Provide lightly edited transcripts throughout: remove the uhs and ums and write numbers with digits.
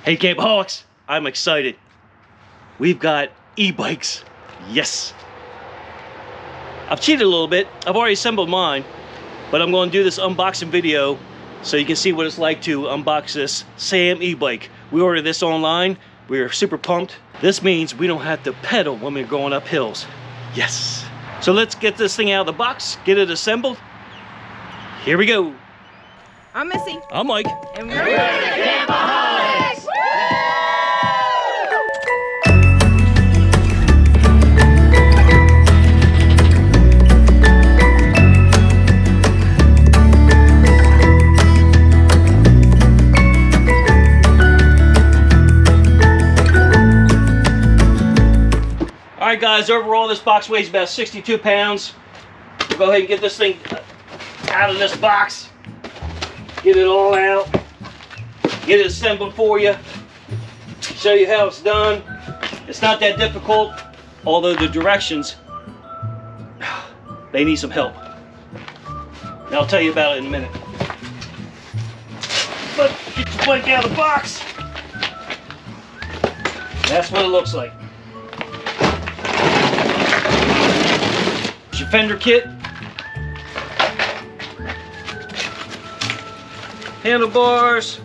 Hey Campoholics, I'm excited. We've got e-bikes. Yes. I've cheated a little bit. I've already assembled mine, but I'm going to do this unboxing video so you can see what it's like to unbox this Sam e-bike. We ordered this online. We are super pumped. This means we don't have to pedal when we're going up hills. Yes. So let's get this thing out of the box, get it assembled. Here we go. I'm Missy. I'm Mike. And we're the Campoholics! All right, guys, overall this box weighs about 62 pounds. We'll go ahead and get this thing out of this box. Get it all out. Get it assembled for you. Show you how it's done. It's not that difficult, although the directions, they need some help. And I'll tell you about it in a minute. But get your bike out of the box. That's what it looks like. Your fender kit, handlebars.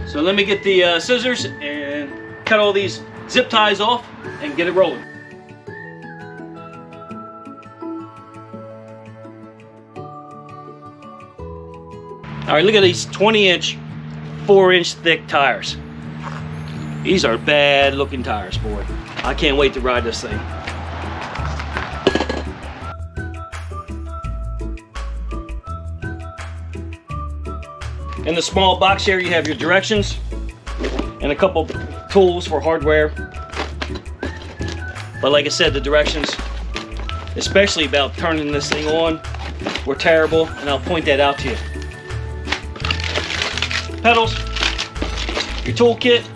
So let me get the scissors and cut all these zip ties off and get it rolling. All right, look at these 20-inch, 4-inch thick tires. These are bad looking tires, boy. I can't wait to ride this thing. In the small box here, you have your directions and a couple tools for hardware. But like I said, the directions, especially about turning this thing on, were terrible, and I'll point that out to you. Pedals, your tool kit,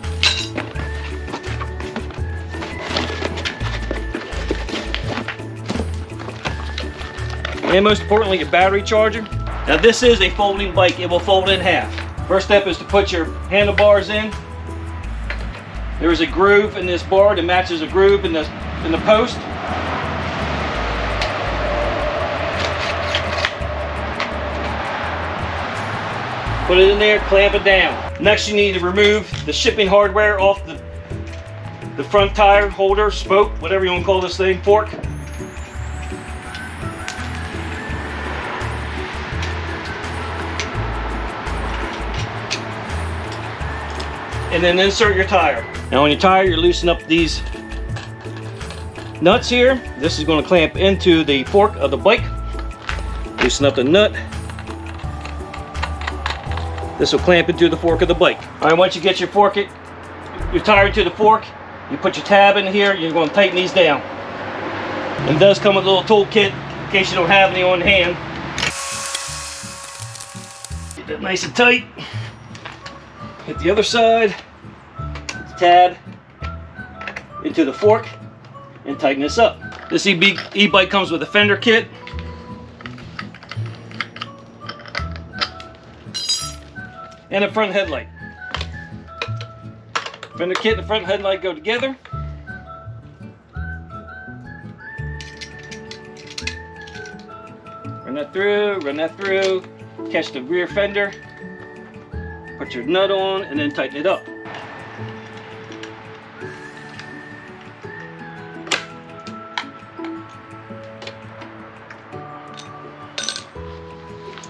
and most importantly, your battery charger. Now this is a folding bike. It will fold in half. First step is to put your handlebars in. There is a groove in this bar that matches a groove in the post. Put it in there, clamp it down. Next you need to remove the shipping hardware off the front tire holder, spoke, whatever you want to call this thing, fork. And then insert your tire. Now on your tire, you loosen up these nuts here. This is going to clamp into the fork of the bike. Loosen up the nut. This will clamp into the fork of the bike. All right, once you get your tire to the fork, you put your tab in here. You're going to tighten these down. And it does come with a little tool kit in case you don't have any on hand. Get that nice and tight. Hit the other side, tab into the fork, and tighten this up. This e-bike comes with a fender kit, and a front headlight. Fender kit and the front headlight go together. Run that through, catch the rear fender. Put your nut on and then tighten it up.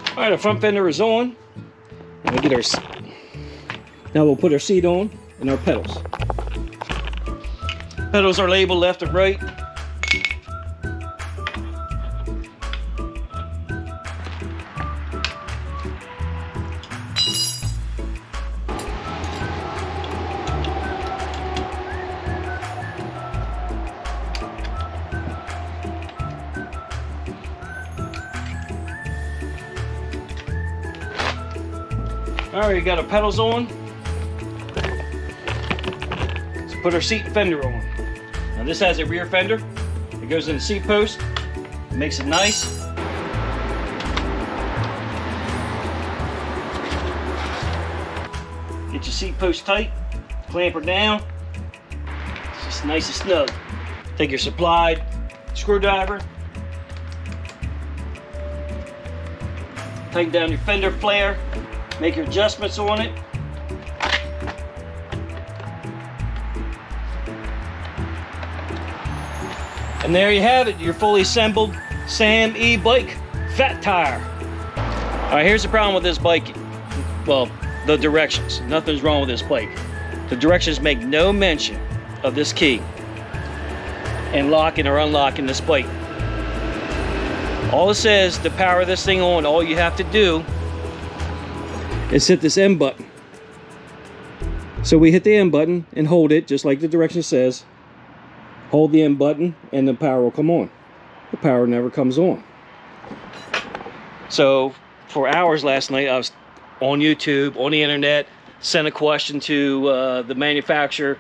All right, our front fender is on. And we'll get our seat. Now we'll put our seat on and our pedals. Pedals are labeled left and right. Alright, we got our pedals on. Let's put our seat and fender on. Now this has a rear fender. It goes in the seat post. It makes it nice. Get your seat post tight, clamp her down. It's just nice and snug. Take your supplied screwdriver, tighten down your fender flare, make your adjustments on it. And there you have it, your fully assembled Sam e-bike fat tire. All right, here's the problem with this bike. Well, the directions. Nothing's wrong with this bike. The directions make no mention of this key and locking or unlocking this bike. All it says to power this thing on, all you have to do is hit this M button. So we hit the M button and hold it just like the direction says. Hold the M button and the power will come on. The power never comes on. So for hours last night I was on YouTube, on the internet, sent a question to the manufacturer.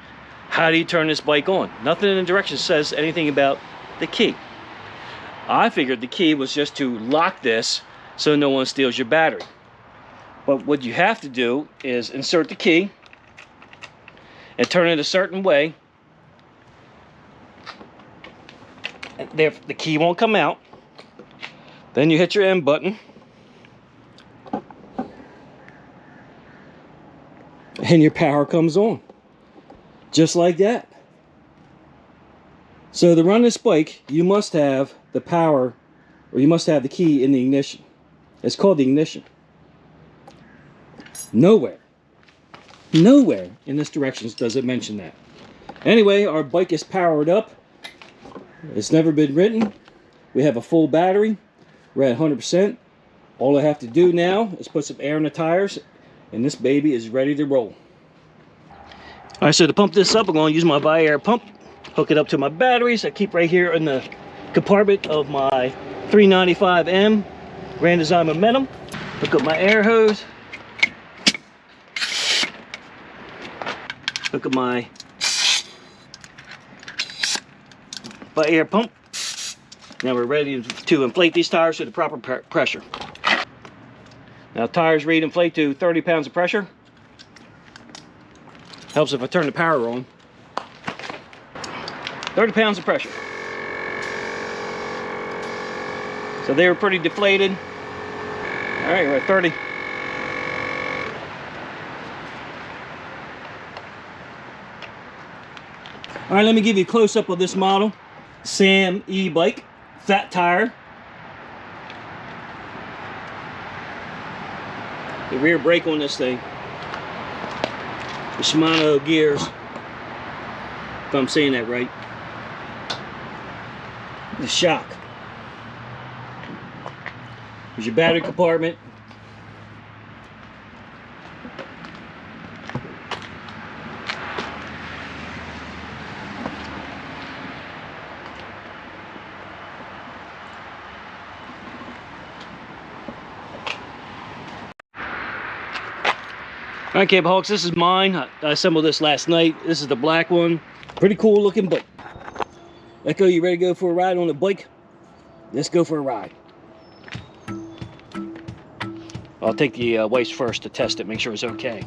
How do you turn this bike on? Nothing in the directions says anything about the key. I figured the key was just to lock this so no one steals your battery. But what you have to do is insert the key and turn it a certain way. And there, the key won't come out. Then you hit your M button. And your power comes on. Just like that. So to run this bike, you must have the power, or you must have the key in the ignition. It's called the ignition. Nowhere in this directions does it mention that. Anyway, our bike is powered up. It's never been written. We have a full battery. We're at 100%. All I have to do now is put some air in the tires, and this baby is ready to roll. All right, so to pump this up, I'm going to use my ViAir pump, hook it up to my batteries. I keep right here in the compartment of my 395M Grand Design Momentum. Hook up my air hose. Hook up my ViAir pump. Now we're ready to inflate these tires to the proper pressure. Now tires read inflate to 30 pounds of pressure. Helps if I turn the power on. 30 pounds of pressure. So they were pretty deflated. All right, we're at 30. All right, let me give you a close-up of this model. Sam e-bike, fat tire. The rear brake on this thing. The Shimano gears, if I'm saying that right. The shock. There's your battery compartment. All right, Campoholics, this is mine. I assembled this last night. This is the black one. Pretty cool looking bike. Echo, you ready to go for a ride on the bike? Let's go for a ride. I'll take the waist first to test it, make sure it's okay.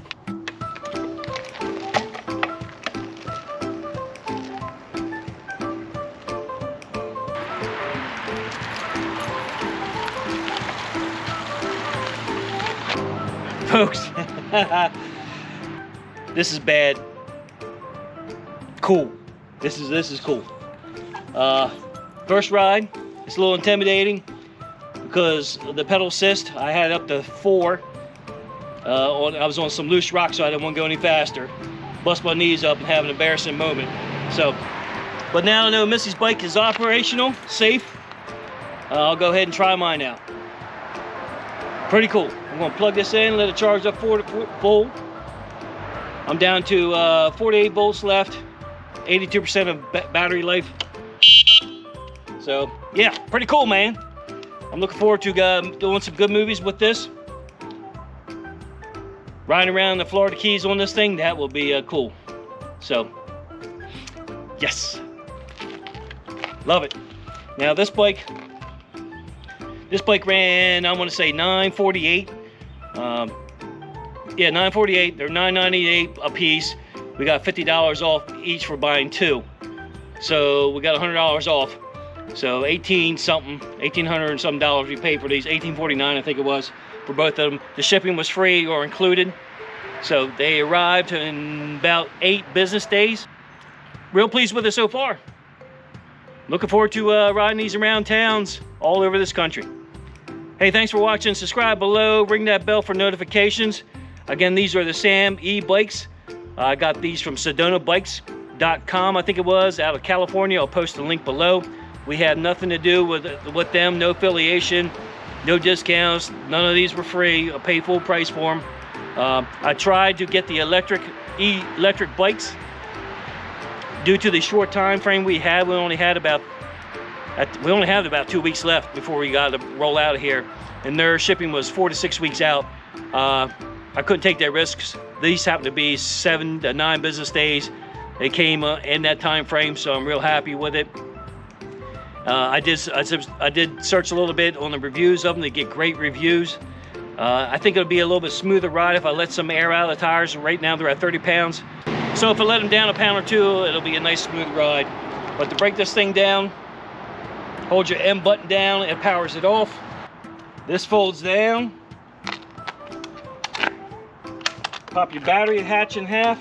Folks, this is bad. Cool. This is cool. First ride, it's a little intimidating because the pedal assist, I had up to 4. I was on some loose rock, so I didn't want to go any faster. Bust my knees up and have an embarrassing moment. So, but now I know Missy's bike is operational, safe. I'll go ahead and try mine out. Pretty cool. I'm going to plug this in, let it charge up full. I'm down to 48 volts left, 82% of battery life. So yeah, pretty cool, man. I'm looking forward to doing some good movies with this. Riding around the Florida Keys on this thing, that will be cool. So yes, love it. Now this bike ran, I want to say 948. Yeah, $9.48. They're $9.98 a piece. We got $50 off each for buying 2. So we got $100 off. So 18 something, $1,800 and some dollars we paid for these. $18.49 I think it was for both of them. The shipping was free or included. So they arrived in about 8 business days. Real pleased with it so far. Looking forward to riding these around towns all over this country. Hey, thanks for watching. Subscribe below, ring that bell for notifications. Again, these are the Sam e-bikes. I got these from SedonaBikes.com, I think it was, out of California. I'll post the link below. We had nothing to do with them, no affiliation, no discounts. None of these were free. I paid full price for them. I tried to get the electric bikes. Due to the short time frame we had, we only had about 2 weeks left before we got to roll out of here, and their shipping was 4 to 6 weeks out. I couldn't take that risks. These happened to be 7 to 9 business days. They came in that time frame, so I'm real happy with it. I did search a little bit on the reviews of them. They get great reviews. I think it'll be a little bit smoother ride if I let some air out of the tires. Right now they're at 30 pounds. So if I let them down a pound or 2, it'll be a nice smooth ride. But to break this thing down, hold your M button down, it powers it off. This folds down. Pop your battery hatch in half.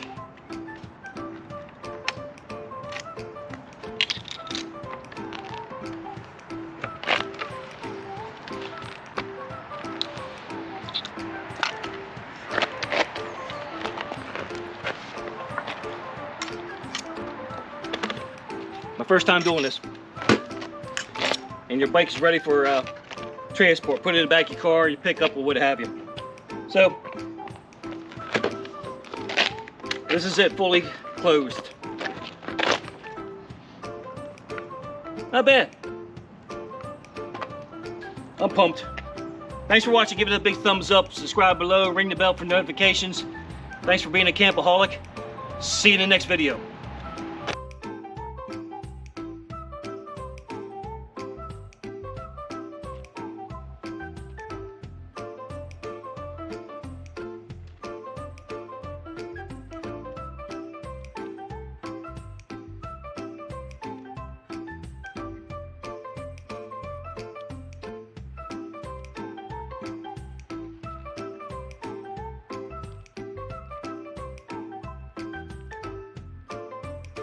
My first time doing this. And your bike is ready for transport. Put it in the back of your car, you pick up or what have you. So, this is it, fully closed. Not bad. I'm pumped. Thanks for watching. Give it a big thumbs up. Subscribe below. Ring the bell for notifications. Thanks for being a Campoholic. See you in the next video.